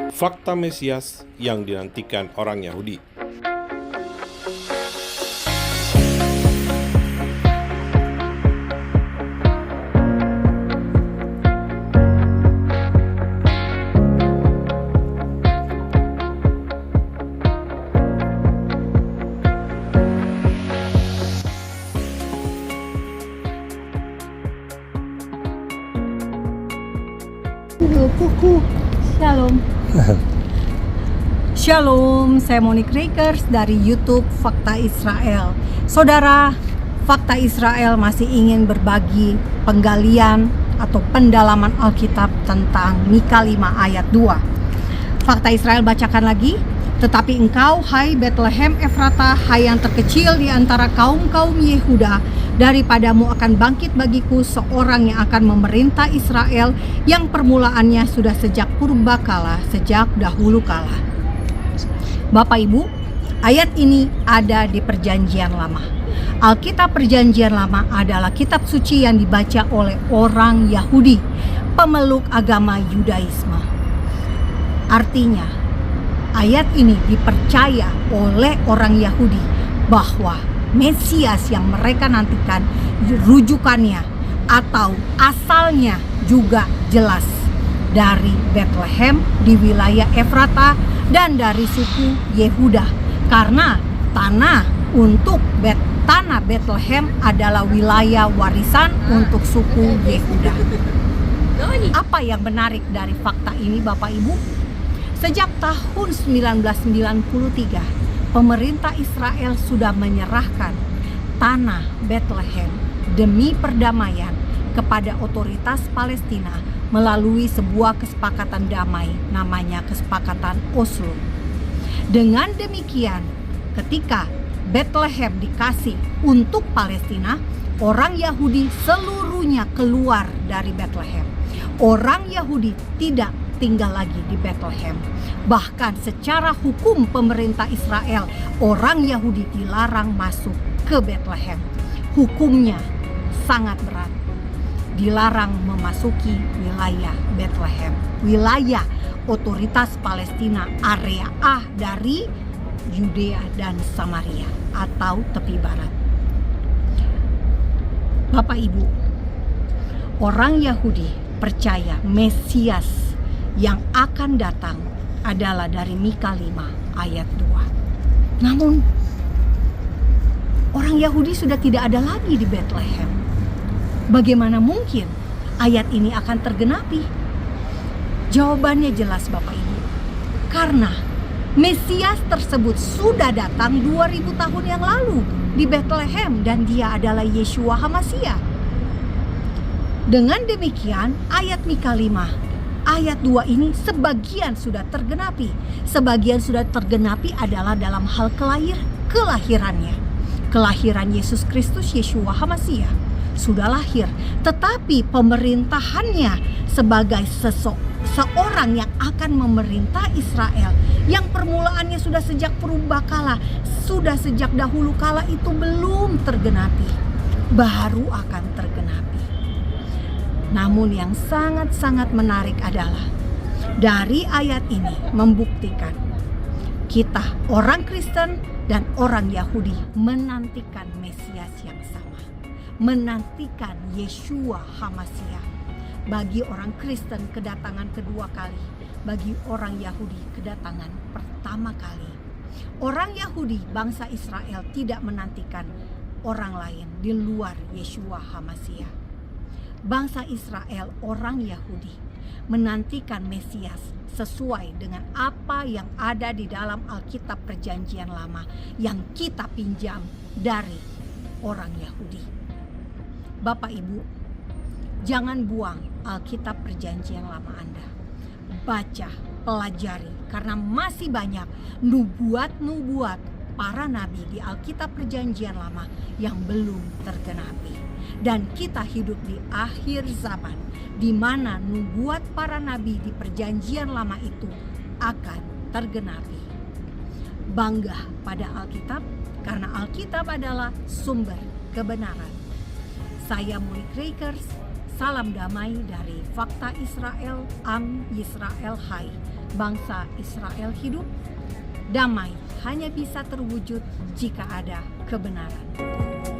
Fakta Mesias yang dinantikan orang Yahudi. Kuku. Shalom. Shalom, saya Monique Rakers dari YouTube Fakta Israel. Saudara, Fakta Israel masih ingin berbagi penggalian atau pendalaman Alkitab tentang Mika 5 ayat 2. Fakta Israel bacakan lagi. Tetapi engkau, hai Bethlehem Efrata, hai yang terkecil di antara kaum-kaum Yehuda, daripadamu akan bangkit bagiku seorang yang akan memerintah Israel, yang permulaannya sudah sejak purbakala, sejak dahulu kala. Bapak Ibu, ayat ini ada di Perjanjian Lama. Alkitab Perjanjian Lama adalah kitab suci yang dibaca oleh orang Yahudi, pemeluk agama Yudaisme. Artinya, ayat ini dipercaya oleh orang Yahudi bahwa Mesias yang mereka nantikan, rujukannya atau asalnya juga jelas dari Bethlehem di wilayah Efrata dan dari suku Yehuda, karena tanah Bethlehem adalah wilayah warisan untuk suku Yehuda. Apa yang menarik dari fakta ini, Bapak Ibu? Sejak tahun 1993, pemerintah Israel sudah menyerahkan tanah Bethlehem demi perdamaian kepada otoritas Palestina melalui sebuah kesepakatan damai, namanya Kesepakatan Oslo. Dengan demikian, ketika Bethlehem dikasih untuk Palestina, orang Yahudi seluruhnya keluar dari Bethlehem. Orang Yahudi tidak tinggal lagi di Bethlehem. Bahkan secara hukum pemerintah Israel, orang Yahudi dilarang masuk ke Bethlehem. Hukumnya sangat berat. Dilarang memasuki wilayah Bethlehem, wilayah otoritas Palestina, area A dari Yudea dan Samaria atau tepi barat. Bapak Ibu, orang Yahudi percaya Mesias yang akan datang adalah dari Mika 5 ayat 2. Namun orang Yahudi sudah tidak ada lagi di Bethlehem. Bagaimana mungkin ayat ini akan tergenapi? Jawabannya jelas Bapak Ibu. Karena Mesias tersebut sudah datang 2000 tahun yang lalu di Bethlehem, dan dia adalah Yeshua HaMashiach. Dengan demikian ayat Mika 5 ayat 2 ini sebagian sudah tergenapi. Sebagian sudah tergenapi adalah dalam hal kelahirannya. Kelahiran Yesus Kristus, Yeshua HaMashiach sudah lahir. Tetapi pemerintahannya sebagai seorang yang akan memerintah Israel, yang permulaannya sudah sejak purbakala, sudah sejak dahulu kala, itu belum tergenapi. Baru akan tergenapi. Namun yang sangat-sangat menarik adalah dari ayat ini membuktikan kita orang Kristen dan orang Yahudi menantikan Mesias yang sama, menantikan Yeshua HaMashiach. Bagi orang Kristen kedatangan kedua kali, bagi orang Yahudi kedatangan pertama kali. Orang Yahudi, bangsa Israel, tidak menantikan orang lain di luar Yeshua HaMashiach. Bangsa Israel, orang Yahudi, menantikan Mesias sesuai dengan apa yang ada di dalam Alkitab Perjanjian Lama yang kita pinjam dari orang Yahudi. Bapak Ibu, jangan buang Alkitab Perjanjian Lama Anda. Baca, pelajari, karena masih banyak nubuat-nubuat para nabi di Alkitab Perjanjian Lama yang belum tergenapi. Dan kita hidup di akhir zaman, di mana nubuat para nabi di Perjanjian Lama itu akan tergenapi. Bangga pada Alkitab, karena Alkitab adalah sumber kebenaran. Saya Monique Rakers, Salam damai dari Fakta Israel, Am Yisrael Hai. Bangsa Israel hidup. Damai hanya bisa terwujud jika ada kebenaran.